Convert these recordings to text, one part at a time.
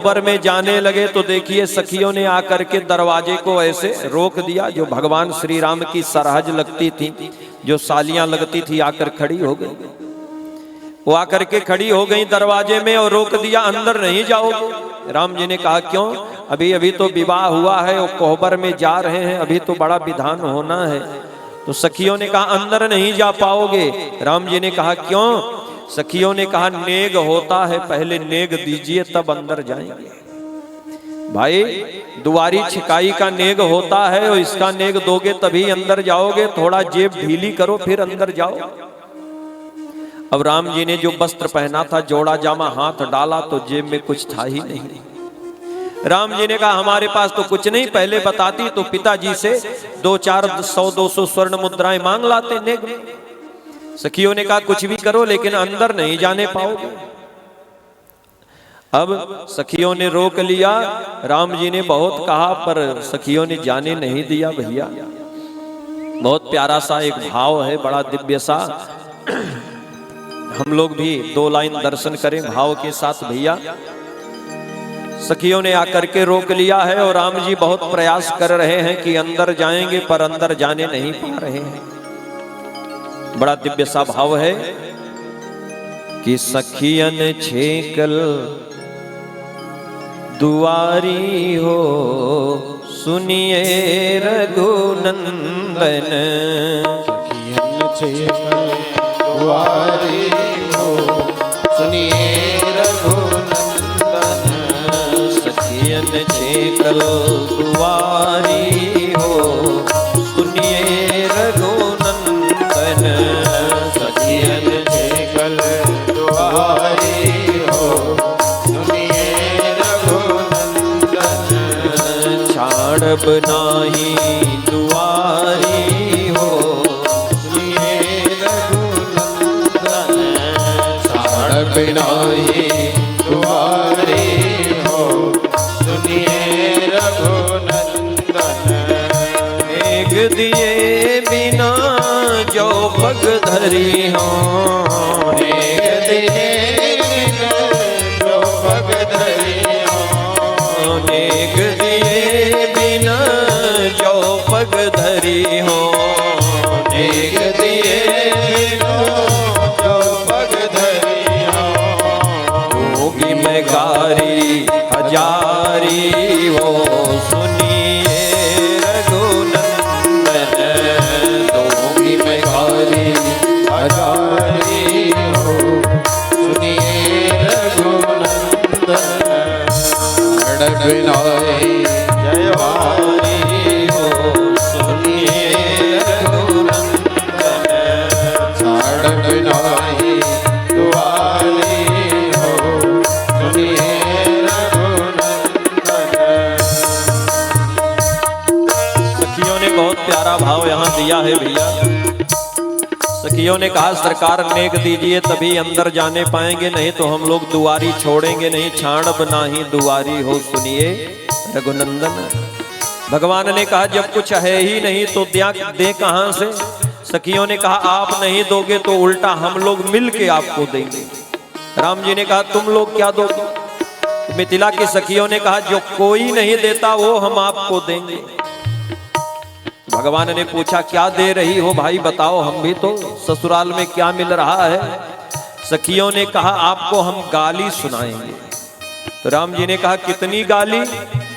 पर में जाने लगे तो देखिए सखियों ने आकर के दरवाजे को ऐसे रोक दिया। जो भगवान श्री राम की सरहज लगती थी, जो सालियां लगती थी, आकर खड़ी हो गई। वो आकर के खड़ी हो गई दरवाजे में और रोक दिया, अंदर नहीं जाओगे। राम जी ने कहा क्यों? अभी अभी तो विवाह हुआ है, वो कोहबर में जा रहे हैं, अभी तो बड़ा विधान होना है। तो सखियों ने कहा अंदर नहीं जा पाओगे। राम जी ने कहा क्यों? सखियों ने कहा नेग होता है, पहले नेग दीजिए तब अंदर जाएंगे। भाई दुआरी छिकाई का नेग होता है और इसका नेग दोगे तभी अंदर जाओगे, थोड़ा जेब ढीली करो फिर अंदर जाओ। अब राम जी ने जो वस्त्र पहना था, जोड़ा जामा, हाथ डाला तो जेब में कुछ था ही नहीं। राम जी ने कहा हमारे पास तो कुछ नहीं, पहले बताती तो पिताजी से 200-400-200 स्वर्ण मुद्राएं मांग लाते नेग में। सखियों ने कहा कुछ भी करो लेकिन अंदर नहीं जाने पाओगे। अब सखियों ने रोक लिया। राम जी ने बहुत कहा पर सखियों ने जाने नहीं दिया। भैया बहुत प्यारा सा एक भाव है, बड़ा दिव्य सा। हम लोग भी 2 लाइन दर्शन करें भाव के साथ। भैया सखियों ने आकर के रोक लिया है और राम जी बहुत प्रयास कर रहे हैं कि अंदर जाएंगे पर अंदर जाने नहीं पा रहे हैं। बड़ा दिव्य सा भाव है कि सखियन छेकल दुआरी हो, सुनिए रघुनंदन। सखियन छेकल दुआरी हो, सुनिए रघुनंदन। सखियन छेकल दुआरी हो, सुनिए रघुनंदन। सखियन छेकल दुआरी हो, सुनिए रघुनंदन। छाड़ब नाही दुआरी हो, सुनिए रघुनंदन। छाड़ब नाही दुआरी हो, सुनिए रघुनंदन। नेग दिए बिना जो पग धरी हो, नेग दिए जो पग धरी हो। नेग दिए बिना जो पग धरी हो। नेग दिए जो पग धरी हो। होगी मैं गारी हजारी हो, सुनिए रघुनंदन। होगी मैं गारी हजारी हो, सुनिए रघुनंदन। सड़क नाई जयवारी हो, सुनिए रघुनंदन। सड़क नाई दुआरी हो, सुनिए रघुनंदन। सखियों ने बहुत प्यारा भाव यहाँ दिया है भैया। सखियों ने कहा सरकार नेक दीजिए तभी अंदर जाने पाएंगे, नहीं तो हम लोग दुआरी छोड़ेंगे नहीं। छाड़ब नाही दुआरी हो, सुनिए रघुनंदन। भगवान ने कहा जब कुछ है ही नहीं तो दे कहां से? सखियों ने कहा आप नहीं दोगे तो उल्टा हम लोग मिल के आपको देंगे। राम जी ने कहा तुम लोग क्या दोगे? मिथिला की सखियों ने कहा जो कोई नहीं देता वो हम आपको देंगे। भगवान ने पूछा क्या दे रही हो भाई बताओ, हम भी तो ससुराल में क्या मिल रहा है? सखियों ने कहा आपको हम गाली सुनाएंगे। तो राम जी ने कहा कितनी गाली?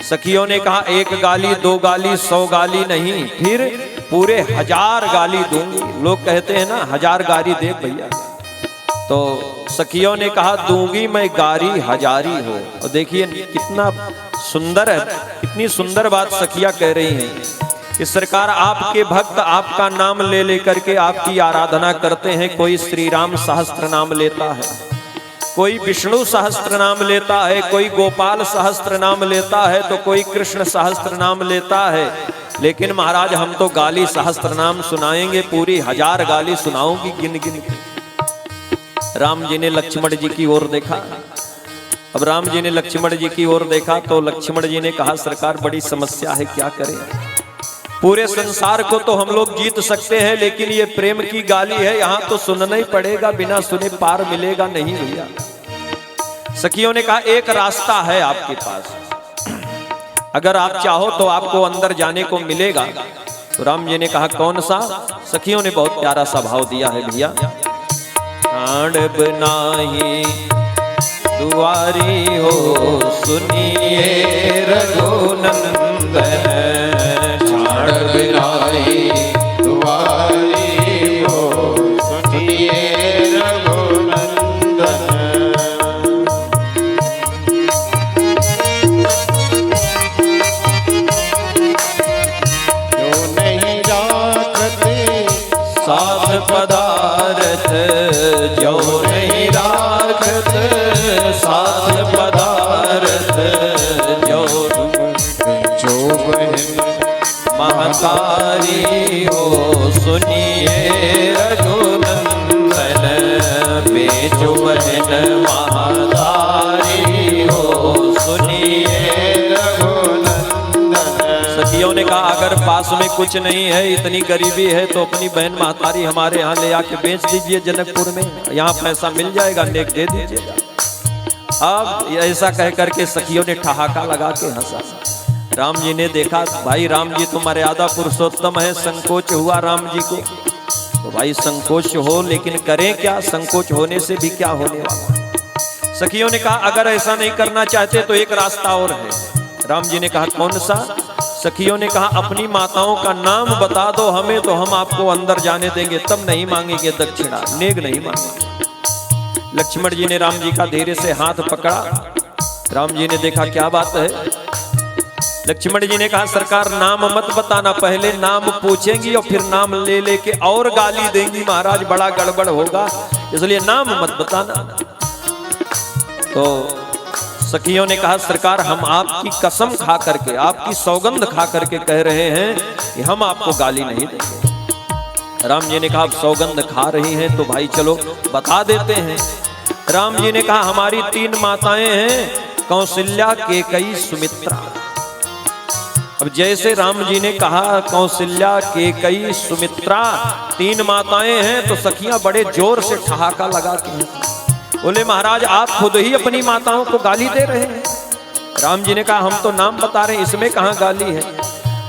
सखियों ने कहा 1 गाली 2 गाली 100 गाली नहीं, फिर पूरे 1000 गाली दूंगी। लोग कहते हैं ना 1000 गाली दे भैया। तो सखियों ने कहा दूंगी मैं गारी हजारी हो। और देखिए कितना सुंदर है, कितनी सुंदर बात सखियां कह रही हैं कि सरकार आपके भक्त आपका नाम ले लेकर के आपकी आराधना करते हैं। कोई श्री राम सहस्त्र नाम लेता है, कोई विष्णु सहस्त्र नाम लेता है, कोई गोपाल सहस्त्र नाम लेता है, तो कोई कृष्ण सहस्त्र नाम लेता है। लेकिन महाराज हम तो गाली सहस्त्र नाम सुनाएंगे, पूरी 1000 गाली सुनाऊंगी गिन गिन के। राम जी ने लक्ष्मण जी की ओर देखा। अब राम जी ने लक्ष्मण जी की ओर देखा तो लक्ष्मण जी ने कहा सरकार बड़ी समस्या है, क्या करें? पूरे संसार को तो हम लोग जीत सकते हैं लेकिन ये प्रेम की गाली है, यहाँ तो सुनना ही पड़ेगा, बिना सुने पार मिलेगा नहीं भैया। सखियों ने कहा एक रास्ता है आपके पास, अगर आप चाहो तो आपको अंदर जाने को मिलेगा। तो राम जी ने कहा कौन सा? सखियों ने बहुत प्यारा सा भाव दिया है भैया। छाड़ बनाही दुआरी हो सुनिए रघुनंदन, छाड़ बनाही दुआरी हो सुनिए रघुनंदन। जो नहीं राखते साथ पदार्थ, जो नहीं राखत साथ पदार्थ, जो बहन महतारी हो सुनिए रघुनंदन, बेचो बहन महतारी हो सुनिए रघुनंदन। सखियों ने कहा अगर पास में कुछ नहीं है, इतनी गरीबी है, तो अपनी बहन महतारी हमारे यहाँ ले आके बेच दीजिए जनकपुर में, यहाँ पैसा मिल जाएगा, नेक दे दीजिएगा। अब ऐसा कह करके सखियों ने ठहाका लगा के हंसा। राम जी ने देखा भाई राम जी तो मर्यादा पुरुषोत्तम है, संकोच हुआ राम जी को। तो भाई संकोच हो, लेकिन करें क्या, संकोच होने से भी क्या होने वाला। सखियों ने कहा अगर ऐसा नहीं करना चाहते तो एक रास्ता और है। राम जी ने कहा कौन सा? सखियों ने कहा अपनी माताओं का नाम बता दो हमें, तो हम आपको अंदर जाने देंगे, तब नहीं मांगेंगे दक्षिणा, नेक नहीं मांगेंगे। लक्ष्मण जी ने राम जी का धीरे से हाथ पकड़ा। राम जी ने देखा क्या बात है। लक्ष्मण जी ने कहा सरकार नाम मत बताना, पहले नाम पूछेंगी और फिर नाम ले लेके और गाली देंगी, महाराज बड़ा गड़बड़ होगा, इसलिए नाम मत बताना। तो सखियों ने कहा सरकार हम आपकी कसम खा करके, आपकी सौगंध खा करके कह रहे हैं कि हम आपको गाली नहीं देंगे। राम जी ने कहा आप सौगंध खा रही हैं तो भाई चलो बता देते हैं। राम जी ने कहा हमारी 3 माताएं हैं, कौशल्या, केकई, सुमित्रा। अब जैसे राम जी ने कहा कौशल्या, केकई, सुमित्रा 3 माताएं हैं, तो सखियां बड़े जोर से ठहाका लगा के बोले महाराज आप खुद ही अपनी माताओं को गाली दे रहे हैं। राम जी ने कहा हम तो नाम बता रहे हैं, इसमें कहां गाली है।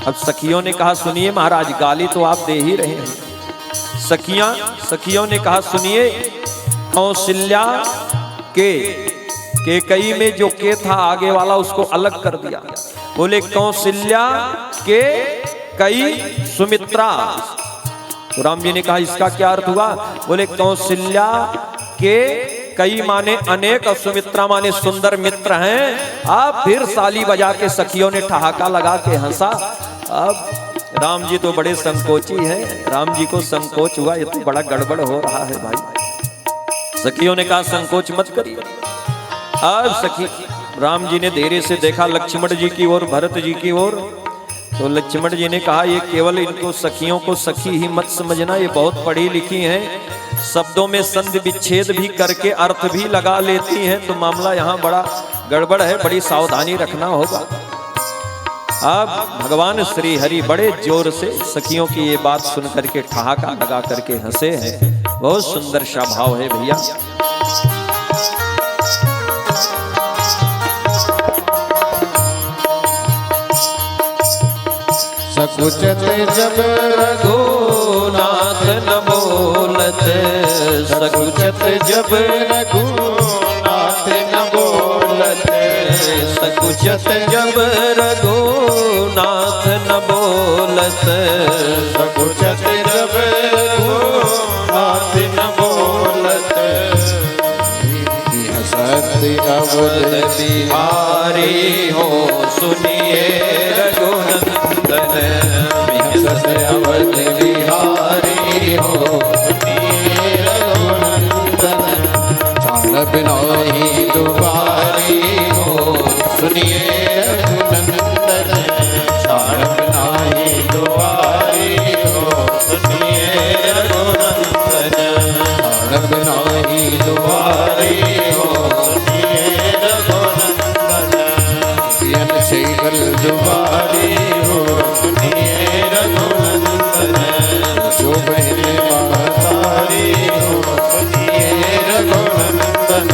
अब सखियों ने कहा सुनिए महाराज गाली तो आप दे ही रहे हैं। सखियों ने कहा सुनिए, कौशल्या के कई में जो के था आगे वाला उसको अलग कर दिया, बोले कौशल्या के कई सुमित्रा। तो राम जी ने कहा इसका क्या अर्थ हुआ? बोले कौशल्या के कई माने अनेक और सुमित्रा माने सुंदर मित्र हैं। आप फिर ताली बजा के सखियों ने ठहाका लगा के हंसा। अब राम जी तो बड़े संकोची हैं, राम जी को संकोच हुआ, ये तो बड़ा गड़बड़ हो रहा है भाई। सखियों ने कहा संकोच मत करिए। अब सखी राम जी ने धीरे से देखा लक्ष्मण जी की ओर, भरत जी की ओर। तो लक्ष्मण जी ने कहा ये केवल इनको सखियों को सखी ही मत समझना, ये बहुत पढ़ी लिखी हैं, शब्दों में संधि विच्छेद भी करके अर्थ भी लगा लेती हैं, तो मामला यहाँ बड़ा गड़बड़ है, बड़ी सावधानी रखना होगा। अब भगवान श्री हरि बड़े जोर से सखियों की ये बात सुन करके ठहाका लगा करके हंसे हैं। बहुत सुंदर सा भाव है भैया। सकुचत जब रघुनाथ न बोलत, सकुचत जब रघुनाथ न बोलत, सकुचत जब रघुनाथ न बोलत, सकुचत जब रघुनाथ न बोलत, सत्य अवध बिहारी हो सुनिए रघुनंदन, सत्य अवध बिहारी हो सुनिए रघुनंदन, छाड़ बिनाही दुआरी हो सुनिए रघुनंदन, छाड़ बिनाही दुआरी हो सुनिए रघुनंदन, छाड़ बिनाही दुआरी हो सुनिए रघुनंदन, शेखर दुआरी हो सुनिए रघुनंदन, जो बहन महतारी हो सुनिए रघुनंदन,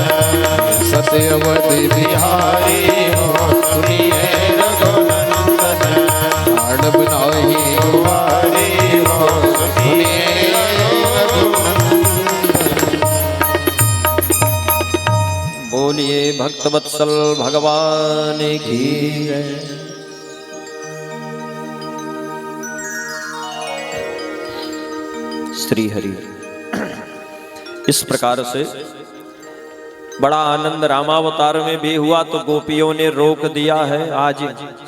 सत्य से अवधि बिहारी हो सुनिए रघुनंदन प्राण बिनाही दुआरी हो सुनिए रघुनंदन। बोलिए भक्तवत्सल भगवान की जय। श्री हरि। इस प्रकार से बड़ा आनंद रामावतार में भी हुआ तो गोपियों ने रोक दिया है आज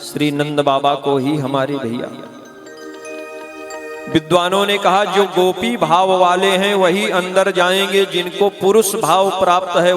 श्री नंद बाबा को ही हमारे भैया। विद्वानों ने कहा जो गोपी भाव वाले हैं वही अंदर जाएंगे, जिनको पुरुष भाव प्राप्त है